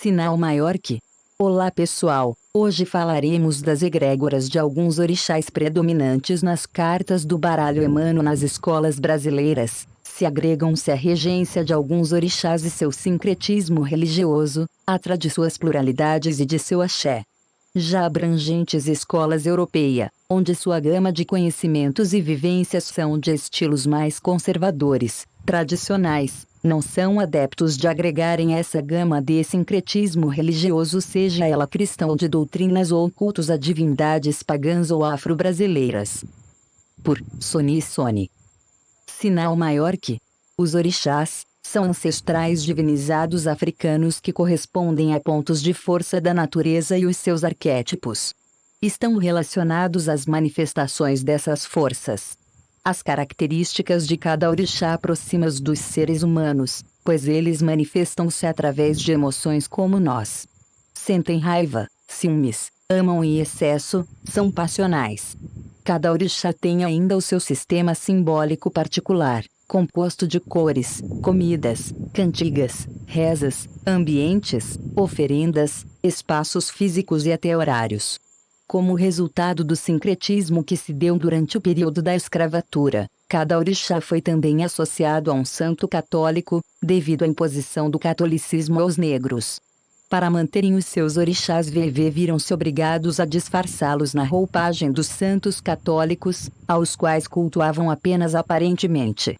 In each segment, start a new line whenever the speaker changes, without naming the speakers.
Sinal maior que. Olá pessoal, hoje falaremos das egrégoras de alguns orixás predominantes nas cartas do baralho Emano nas escolas brasileiras. Se agregam-se à regência de alguns orixás e seu sincretismo religioso, atra de suas pluralidades e de seu axé. Já abrangentes escolas europeia, onde sua gama de conhecimentos e vivências são de estilos mais conservadores, tradicionais, não são adeptos de agregarem essa gama de sincretismo religioso, seja ela cristã ou de doutrinas ou cultos a divindades pagãs ou afro-brasileiras. Por Soni. Sinal maior que. Os orixás são ancestrais divinizados africanos que correspondem a pontos de força da natureza e os seus arquétipos estão relacionados às manifestações dessas forças. As características de cada orixá aproximam-os dos seres humanos, pois eles manifestam-se através de emoções como nós. Sentem raiva, ciúmes, amam em excesso, são passionais. Cada orixá tem ainda o seu sistema simbólico particular, composto de cores, comidas, cantigas, rezas, ambientes, oferendas, espaços físicos e até horários. Como resultado do sincretismo que se deu durante o período da escravatura, cada orixá foi também associado a um santo católico, devido à imposição do catolicismo aos negros. Para manterem os seus orixás viram-se obrigados a disfarçá-los na roupagem dos santos católicos, aos quais cultuavam apenas aparentemente.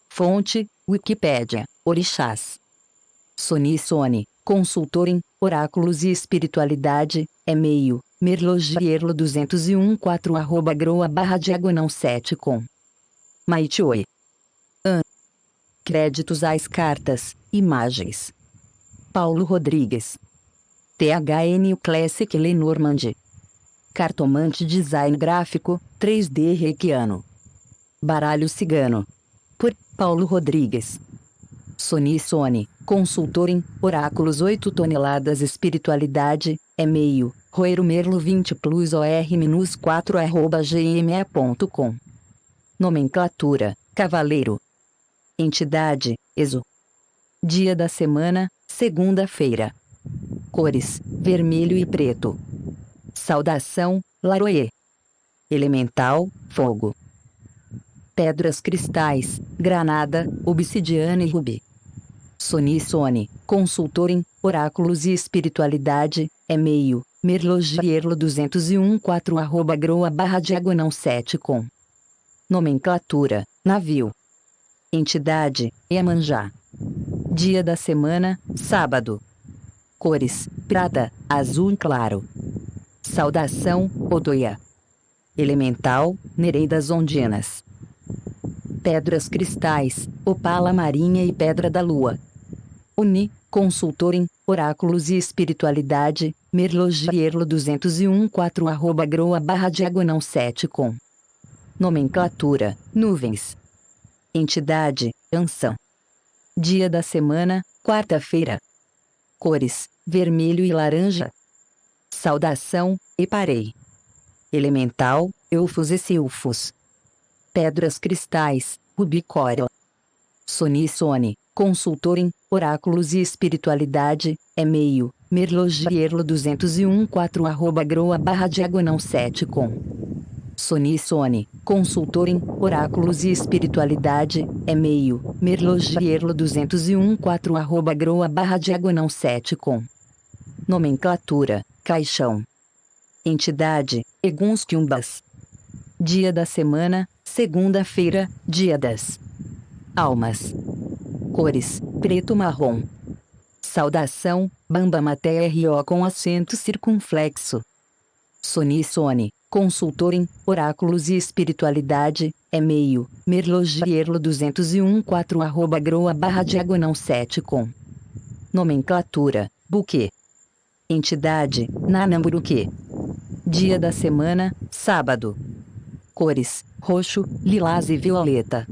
Fonte: Wikipédia, Orixás. Soni, consultor em oráculos e espiritualidade, e-mail, merlogierlo201.4@groa/7 com. Maitioi. Créditos às cartas, imagens. Paulo Rodrigues. THN Classic Lenormand. Cartomante Design Gráfico, 3D Reikiano. Baralho Cigano. Por Paulo Rodrigues. Soni, consultor em oráculos 8 toneladas espiritualidade, e-mail, roeromerlo20+OR-4@gme.com. Nomenclatura, Cavaleiro. Entidade, Exu. Dia da semana, segunda-feira. Cores, vermelho e preto. Saudação, Laroê. Elemental, fogo. Pedras cristais, granada, obsidiana e rubi. Soni, consultor em oráculos e espiritualidade, e-mail, merlogierlo201.4@groa/7 com. Nomenclatura, navio. Entidade, Iemanjá. Dia da semana, sábado. Cores, prata, azul claro. Saudação, Odoia. Elemental, Nereidas ondinas. Pedras cristais, opala marinha e pedra da lua. Consultor em oráculos e espiritualidade, merlogierlo201.4@groa/7 com. Nomenclatura, nuvens. Entidade, Anção. Dia da semana, quarta-feira. Cores, vermelho e laranja. Saudação, Eparei. Elemental, Eufos e Silfos. Pedras cristais, rubicóreo. Soni, consultor em oráculos e espiritualidade, e-mail, merlogierlo201.4@groa/7 com. Soni, consultor em oráculos e espiritualidade, e-mail, merlogierlo201.4@groa/7 com. Nomenclatura, Caixão. Entidade, Eguns Quiumbas. Dia da semana, segunda-feira, dia das almas. Cores, preto marrom. Saudação, Bambamaté RO com acento circunflexo. Soni, consultor em oráculos e espiritualidade, e-mail, merlogierlo201.4@groa/7 com. Nomenclatura, buquê. Entidade, Nanamburuquê. Dia da semana, sábado. Cores, roxo, lilás e violeta.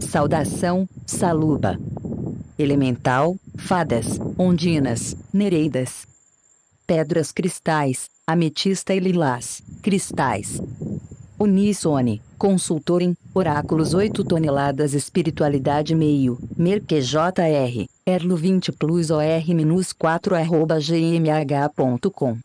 Saudação, Saluba. Elemental, fadas, ondinas, nereidas. Pedras cristais, ametista e lilás, cristais. Soni, consultor em Oráculos 8 toneladas espiritualidade meio, Merkjr, Erlo 20 plus OR-4@gmh.com.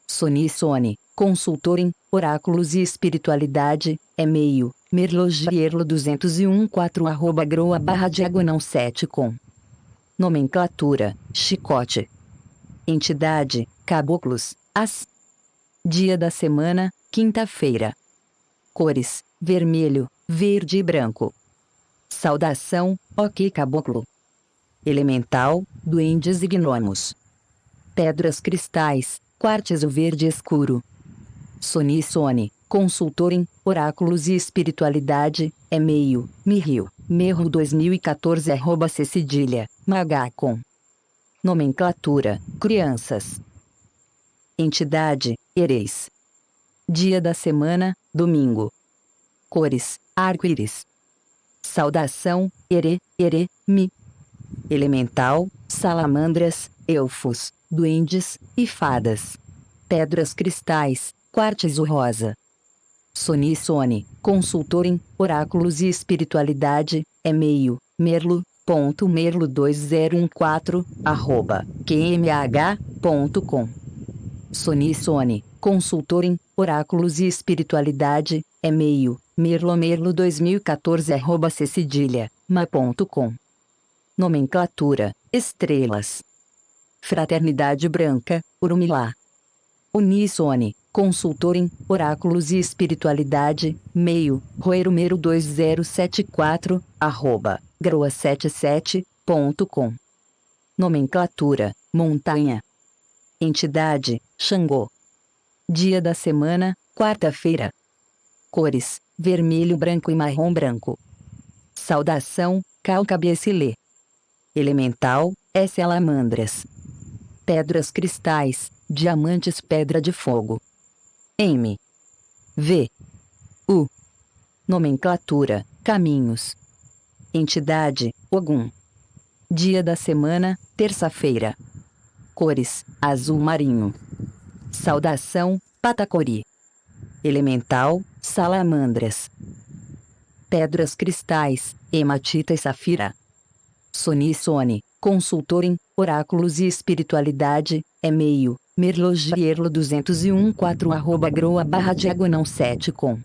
Sony, consultor em oráculos e espiritualidade, e-mail, merlogierlo 201.4@groa/7com. Nomenclatura, chicote. Entidade, caboclos, as. Dia da semana, quinta-feira. Cores, vermelho, verde e branco. Saudação, ok caboclo. Elemental, duendes e gnomos. Pedras cristais, quartzo verde escuro. Sony, consultor em oráculos e espiritualidade, e-mail, merro 2014 @cedilha.magacom. Nomenclatura, crianças. Entidade, Ereis. Dia da semana, domingo. Cores, arco-íris. Saudação, mi. Elemental, salamandras, elfos, duendes e fadas. Pedras cristais, quartzo rosa. Sony, consultor em oráculos e espiritualidade, e-mail, merlo.2014 @qmh.com. Sony, consultor em oráculos e espiritualidade, e-mail, merlo2014 @cedilha.ma.com. Nomenclatura, estrelas. Fraternidade Branca, Urumilá. Unisone, consultor em oráculos e espiritualidade, meio, roerumero 2074, @groa77.com. Nomenclatura, montanha. Entidade, Xangô. Dia da semana, quarta-feira. Cores, vermelho branco e marrom branco. Saudação, Calcabiecilê. Elemental, salamandras. Pedras cristais, diamantes pedra de fogo. M. V. U. Nomenclatura, caminhos. Entidade, Ogum. Dia da semana, terça-feira. Cores, azul marinho. Saudação, Patacori. Elemental, salamandras. Pedras cristais, hematita e safira. Sony, consultor em oráculos e espiritualidade, e-mail, merlogierlo 201.4@groa/7com.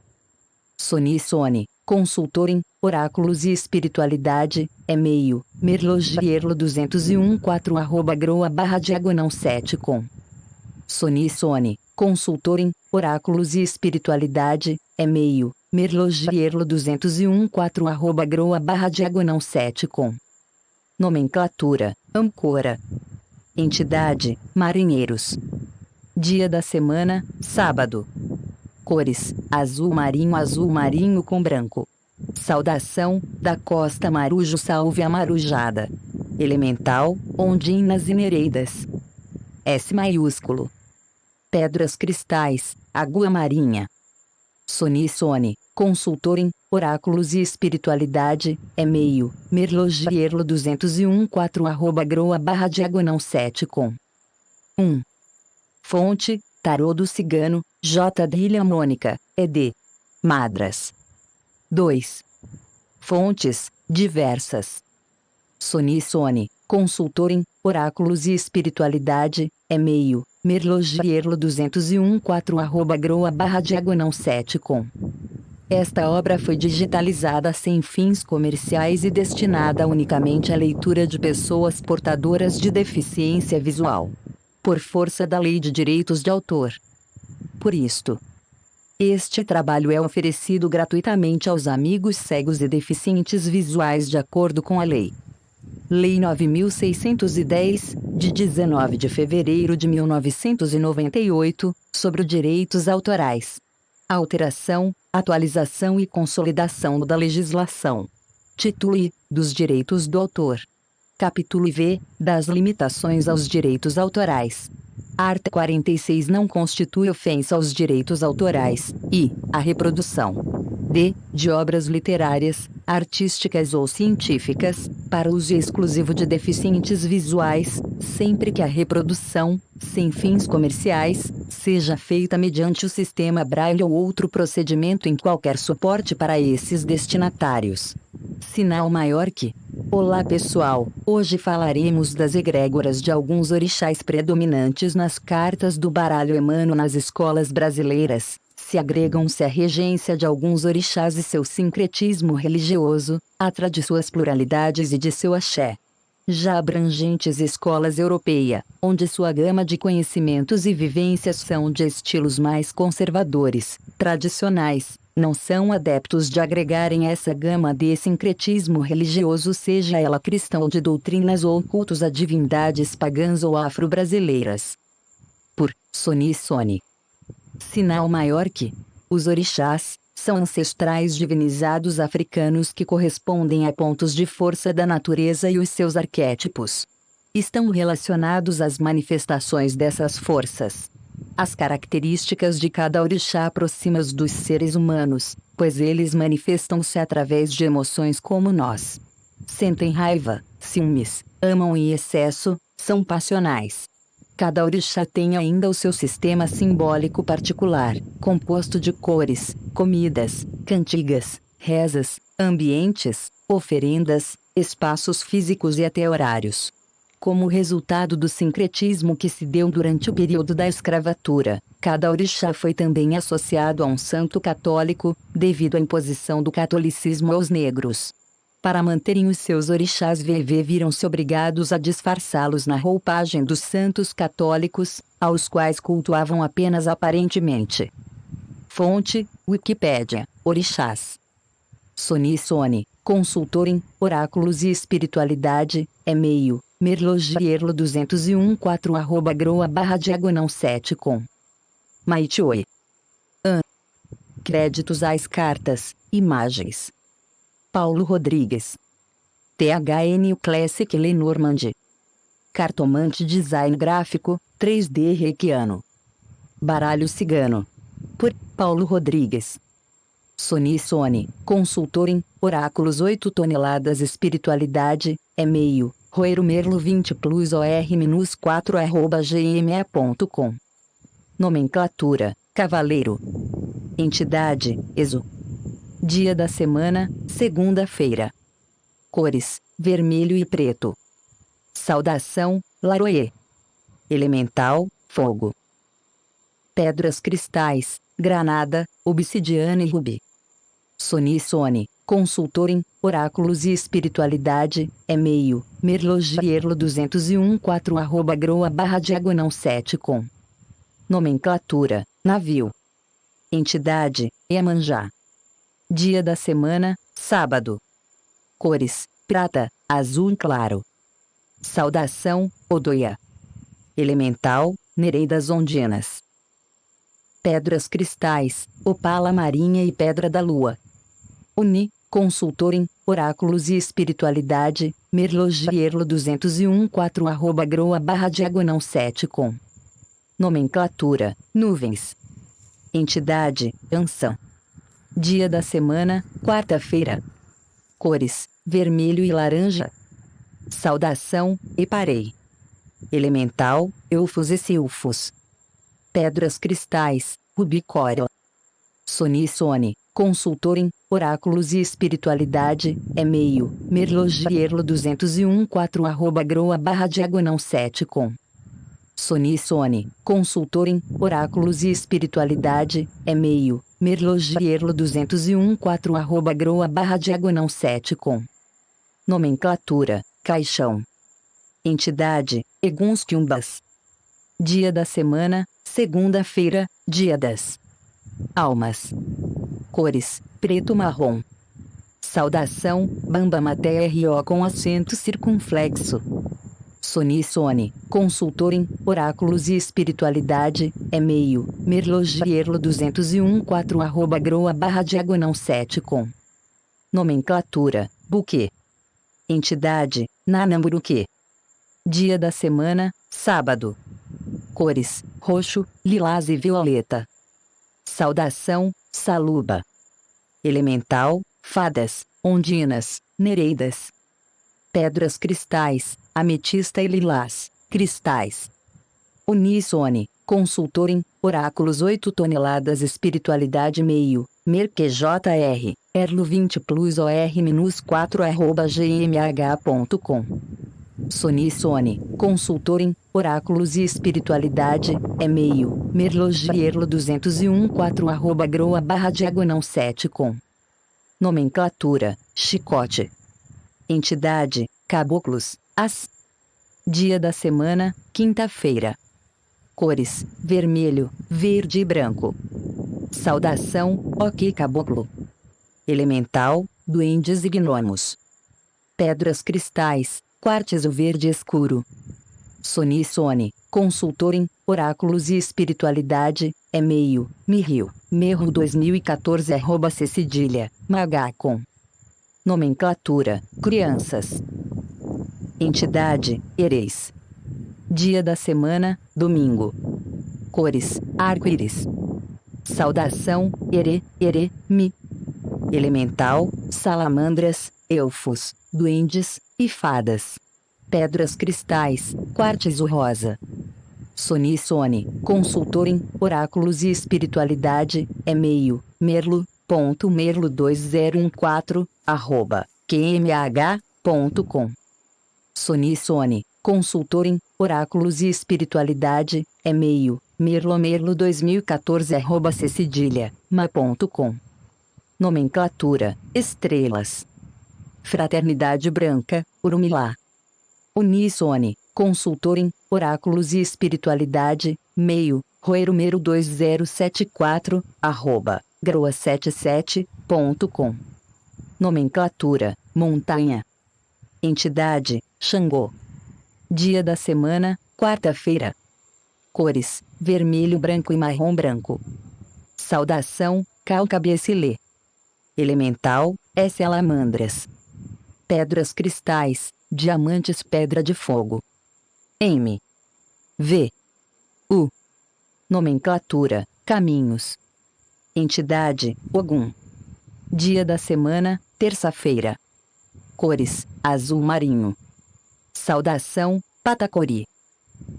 Sony, consultor em oráculos e espiritualidade, e-mail, merlogierlo 201.4@groa/7com. Sony, consultor em oráculos e espiritualidade, e-mail, merlogierlo 201.4@groa/7com. Nomenclatura, âncora. Entidade, marinheiros. Dia da semana, sábado. Cores, azul marinho com branco. Saudação, da Costa Marujo salve a marujada. Elemental, ondinas e nereidas. S maiúsculo. Pedras cristais, água marinha. Sony, consultor em oráculos e espiritualidade, e-mail, merlogierlo 201.4@groa/7com. 1. Fonte, Tarô do Cigano, J. Drilha Mônica, ed. Madras. 2. Fontes, diversas. Sony, consultor em oráculos e espiritualidade, e-mail, merlogierlo 201.4@groa/7com. Esta obra foi digitalizada sem fins comerciais e destinada unicamente à leitura de pessoas portadoras de deficiência visual, por força da Lei de Direitos de Autor. Por isto, este trabalho é oferecido gratuitamente aos amigos cegos e deficientes visuais de acordo com a Lei 9.610, de 19 de fevereiro de 1998, sobre direitos autorais. Alteração, atualização e consolidação da legislação. Título I, dos direitos do autor. Capítulo IV, das limitações aos direitos autorais. Art. 46 não constitui ofensa aos direitos autorais, e a reprodução d. de obras literárias, artísticas ou científicas, para uso exclusivo de deficientes visuais, sempre que a reprodução, sem fins comerciais, seja feita mediante o sistema Braille ou outro procedimento em qualquer suporte para esses destinatários. Sinal maior que. Olá pessoal, hoje falaremos das egrégoras de alguns orixás predominantes nas cartas do baralho Emano nas escolas brasileiras. Se agregam-se à regência de alguns orixás e seu sincretismo religioso, atra de suas pluralidades e de seu axé. Já abrangentes escolas europeia, onde sua gama de conhecimentos e vivências são de estilos mais conservadores, tradicionais, não são adeptos de agregarem essa gama de sincretismo religioso, seja ela cristã ou de doutrinas ou cultos a divindades pagãs ou afro-brasileiras. Por Soni Soni. Sinal maior que. Os orixás são ancestrais divinizados africanos que correspondem a pontos de força da natureza e os seus arquétipos estão relacionados às manifestações dessas forças. As características de cada orixá aproximam-os dos seres humanos, pois eles manifestam-se através de emoções como nós. Sentem raiva, ciúmes, amam em excesso, são passionais. Cada orixá tem ainda o seu sistema simbólico particular, composto de cores, comidas, cantigas, rezas, ambientes, oferendas, espaços físicos e até horários. Como resultado do sincretismo que se deu durante o período da escravatura, cada orixá foi também associado a um santo católico, devido à imposição do catolicismo aos negros. Para manterem os seus orixás viram-se obrigados a disfarçá-los na roupagem dos santos católicos, aos quais cultuavam apenas aparentemente. Fonte: Wikipédia, Orixás. Soni Soni, consultor em oráculos e espiritualidade, e-mail, merlogierlo201.4@groa/diagonal7 com. Maitioi. Créditos às cartas, imagens. Paulo Rodrigues. THN Classic Lenormand. Cartomante Design Gráfico, 3D Reikiano. Baralho Cigano. Por Paulo Rodrigues. Soni Soni, consultor em oráculos 8 toneladas espiritualidade, e-mail, roeromerlo20 or-4@gme.com. Nomenclatura, Cavaleiro. Entidade, Exu. Dia da semana, segunda-feira. Cores, vermelho e preto. Saudação, Laroê. Elemental, fogo. Pedras cristais, granada, obsidiana e rubi. Soni Soni, consultor em oráculos e espiritualidade, e-mail, merlogierlo201.4@groa/diagonal7 com. Nomenclatura, navio. Entidade, Iemanjá. Dia da semana, sábado. Cores, prata, azul claro. Saudação, Odoia. Elemental, Nereidas ondinas. Pedras cristais, opala marinha e pedra da lua. Uni, consultor em oráculos e espiritualidade, merlogierlo201.4@groa/diagonal7 com. Nomenclatura, nuvens. Entidade, Ansan. Dia da semana, quarta-feira. Cores, vermelho e laranja. Saudação, Eparei. Elemental, Eufos e Silfos. Pedras cristais, Rubicóreo. Soni Soni, consultor em oráculos e espiritualidade, e-mail, merlogierlo201.4@groa/diagonal7 com. Soni Soni, consultor em oráculos e espiritualidade, e-mail, merlogierlo201.4@groa/diagonal7 com. Nomenclatura, Caixão. Entidade, Eguns Quiumbas. Dia da semana, segunda-feira, dia das almas. Cores, preto marrom. Saudação, Bambamaté RO com acento circunflexo. Soni Soni, consultor em oráculos e espiritualidade, e-mail, merlogierlo201.4@groa/diagonal7 com. Nomenclatura, Buquê. Entidade, Nanamburuquê. Dia da semana, sábado. Cores, roxo, lilás e violeta. Saudação, Saluba. Elemental, fadas. ondinas, nereidas. Pedras cristais, ametista e lilás, cristais. Unisone, consultor em oráculos 8 toneladas espiritualidade meio, merquejr, erlo 20 plus or-4@gmh.com. Sonisone, consultor em oráculos e espiritualidade, e-mail, merlogierlo 201.4@groa/diagonal7 com. Nomenclatura, chicote. Entidade, caboclos, as. Dia da semana, quinta-feira. Cores, vermelho, verde e branco. Saudação, ok caboclo. Elemental, duendes e gnomos. Pedras cristais, quartzo verde escuro. Sonisone, consultor em oráculos e espiritualidade, e-mail, mirrio, merro 2014 magacom. Nomenclatura, crianças. Entidade, Ereis. Dia da semana, domingo. Cores, arco-íris. Saudação, ere, mi. Elemental, salamandras, elfos, duendes e fadas. Pedras cristais, quartzo rosa. Sonisone, consultor em oráculos e espiritualidade, e-mail, merlo.merlo2014@qmh.com. Sonisone, consultor em oráculos e espiritualidade, e-mail, merlo2014@ma.com. Nomenclatura, estrelas. Fraternidade Branca, Urumilá. Unisone, consultor em oráculos e espiritualidade, meio, roerumero 2074@groa77.com. Nomenclatura, montanha. Entidade, Xangô. Dia da semana, quarta-feira. Cores, vermelho, branco e marrom branco. Saudação, calcabiecilê. Elemental, salamandras. Pedras cristais, diamantes, pedra de fogo. M. V. U. Nomenclatura, caminhos. Entidade, Ogum. Dia da semana, terça-feira. Cores, azul marinho. Saudação, patacori.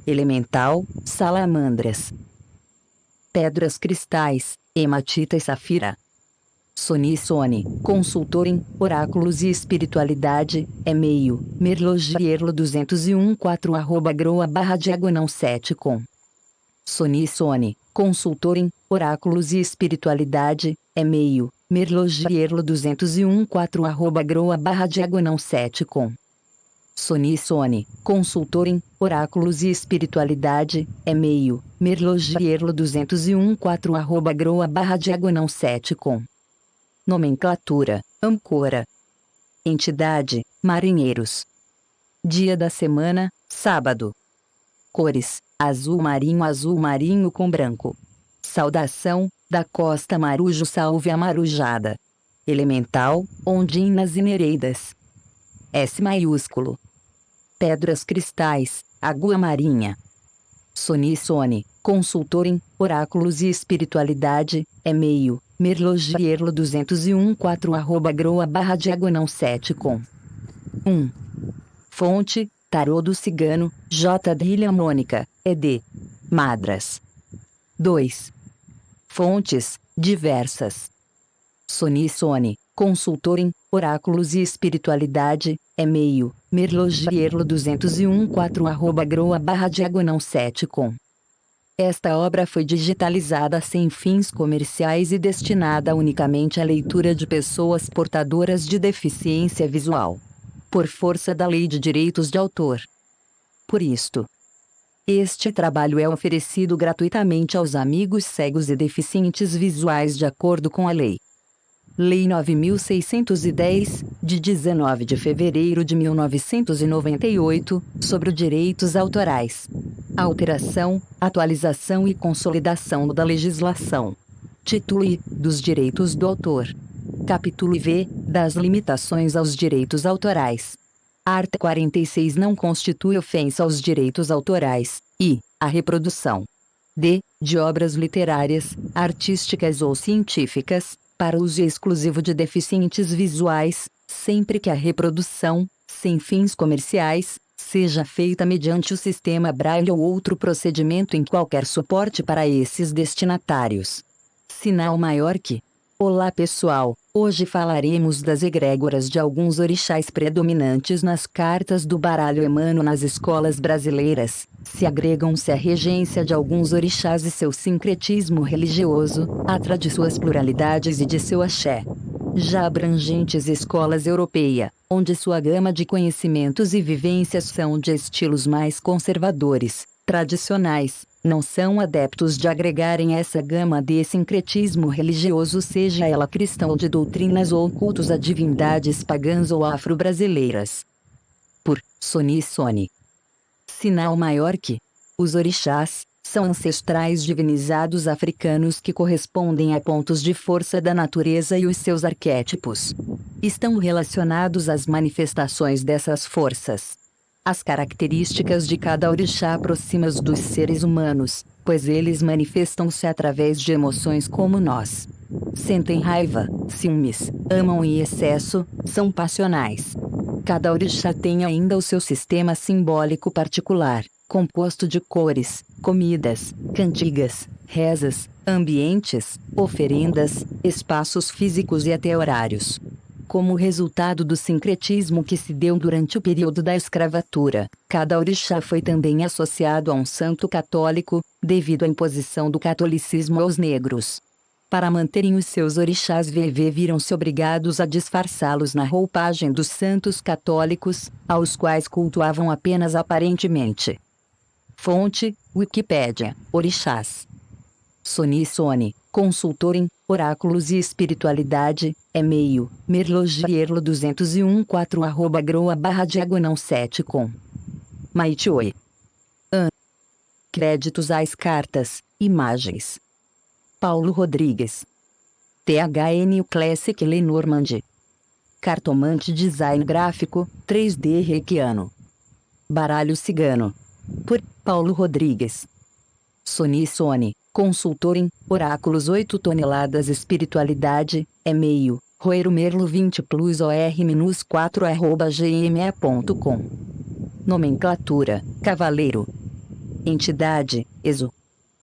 Elemental, salamandras. Pedras cristais, hematita e safira. Sonisone, consultor em oráculos e espiritualidade, e-mail, merlogierlo 201.4@groa/diagonal7 com. Sonisone, consultor em oráculos e espiritualidade, e-mail, merlogierlo 201.4@groa/diagonal7 com. Sonisone, consultor em oráculos e espiritualidade, e-mail, merlogierlo 201.4@groa/diagonal7 com. Nomenclatura, âncora. Entidade, marinheiros. Dia da semana, sábado. Cores, azul marinho com branco. Saudação, da Costa Marujo, salve a marujada. Elemental, ondinas e nereidas. S maiúsculo. Pedras cristais, agua marinha. Sonisone, consultor em oráculos e espiritualidade, e-mail, merlogierlo 201.4@groa/diagonal7 com. 1. Fonte, Tarô do Cigano, J. Drilha Mônica, ed. Madras. 2. Fontes, diversas. Sonisone, consultor em oráculos e espiritualidade, e-mail, merlogierlo 201.4@groa/diagonal7 com. Esta obra foi digitalizada sem fins comerciais e destinada unicamente à leitura de pessoas portadoras de deficiência visual. Por força da Lei de Direitos de Autor. Por isto, este trabalho é oferecido gratuitamente aos amigos cegos e deficientes visuais de acordo com a Lei. Lei 9.610, de 19 de fevereiro de 1998, sobre os direitos autorais. Alteração, atualização e consolidação da legislação. Título I, dos direitos do autor. Capítulo IV, das limitações aos direitos autorais. Art. 46 não constitui ofensa aos direitos autorais, e, a reprodução. D. De obras literárias, artísticas ou científicas, para uso exclusivo de deficientes visuais, sempre que a reprodução, sem fins comerciais, seja feita mediante o sistema Braille ou outro procedimento em qualquer suporte para esses destinatários. Sinal maior que. Olá pessoal, hoje falaremos das egrégoras de alguns orixás predominantes nas cartas do baralho Emano nas escolas brasileiras. Se agregam-se à regência de alguns orixás e seu sincretismo religioso, atra de suas pluralidades e de seu axé. Já abrangentes escolas europeia, onde sua gama de conhecimentos e vivências são de estilos mais conservadores, tradicionais, não são adeptos de agregarem essa gama de sincretismo religioso, seja ela cristã ou de doutrinas ou cultos a divindades pagãs ou afro-brasileiras. Por Soni. Sinal maior que. Os orixás são ancestrais divinizados africanos que correspondem a pontos de força da natureza e os seus arquétipos estão relacionados às manifestações dessas forças. As características de cada orixá aproximam-os dos seres humanos, pois eles manifestam-se através de emoções como nós. Sentem raiva, ciúmes, amam em excesso, são passionais. Cada orixá tem ainda o seu sistema simbólico particular, composto de cores, comidas, cantigas, rezas, ambientes, oferendas, espaços físicos e até horários. Como resultado do sincretismo que se deu durante o período da escravatura, cada orixá foi também associado a um santo católico, devido à imposição do catolicismo aos negros. Para manterem os seus orixás viram-se obrigados a disfarçá-los na roupagem dos santos católicos, aos quais cultuavam apenas aparentemente. Fonte: Wikipédia, Orixás. Soni, consultor em oráculos e espiritualidade, e-mail, merlogierlo201.4@groa/diagonal7 com. Maitioi. Créditos às cartas, imagens. Paulo Rodrigues. THN Classic Lenormand. Cartomante Design Gráfico, 3D Reikiano. Baralho Cigano. Por Paulo Rodrigues. Soni, consultor em oráculos 8 toneladas espiritualidade, e-mail, roeromerlo20+or-4@gme.com. Nomenclatura: Cavaleiro. Entidade: Exu.